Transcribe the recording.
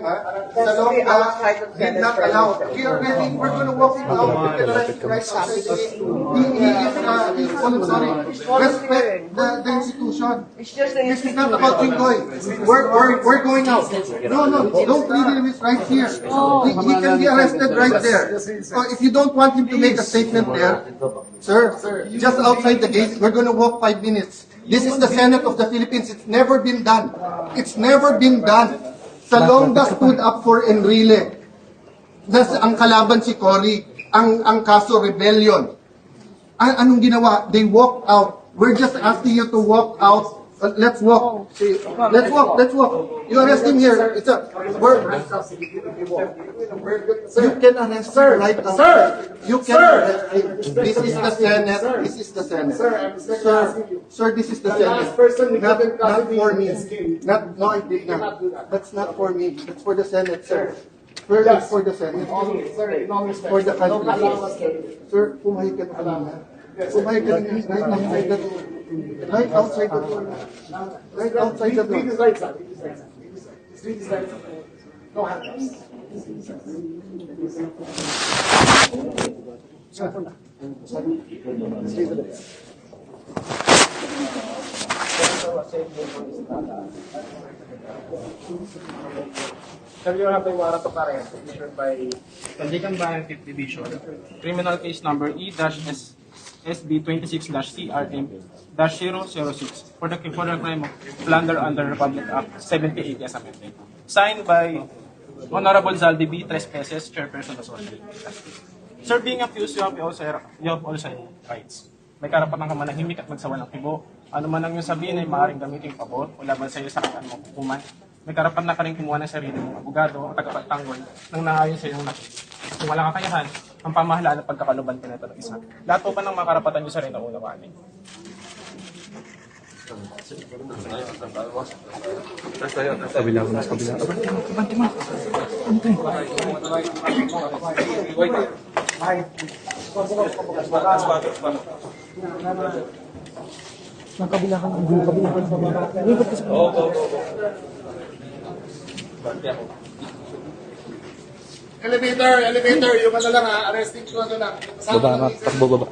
time, did not allow. We are ready. We're going to walk him out. We can right outside the gate. Respect the institution. This is not about Jinggoy. We're going out. No, don't leave him right here. He can be arrested right there. So if you don't want him to make a statement there, sir, just outside the gate, we're going to walk 5 minutes. This is the Senate of the Philippines. It's never been done. It's never been done. Salonga stood up for Enrile. Ang kalaban si Cory, ang kaso rebellion. Anong ginawa? They walked out. We're just asking you to walk out. Let's walk. Let's walk. You arrest him here. You can arrest him right now. Sir! You can arrest him. This is the Senate. This is the Senate. Sir, this is the Senate. Not for me. No, I did not. That's not for me. That's for the Senate, sir. Sir, it's for the Senate. For the country. Sir, pumayag ka na kanina. Pumayag ka na right outside the door. Right outside the door. Read his rights, sir. Read his rights. No handcuffs. Sir, you have a warrant of arrest issued by Tandigan Bayan 5th Division, criminal case number E-SB 26-CRM-006 for the crime of plunder under Republic Act 78 as amended. Signed by Honorable Zaldi B. Trespeses, Chairperson of Social Justice. Sir, being accused, you have also rights. May karapatan ka manahimik at magsawa ng kibo. Ano man ang iyong sabihin ay maaaring gamitin pabor o laban sa iyo sa kataan mong hukuman. May karapatan na ka rin kumuha ng sarili mong abogado o tagapagtanggol nang naayon sa iyong nakit. Kung walang kakayahan, ang pamahalaan at pagkakaluban ka nito ng isa. Lahat po ba ng mga karapatan niyo sa rin ang unawaan? Kabila. Elevator, yung ano lang arresting ko ano lang. Baba, takbo baba.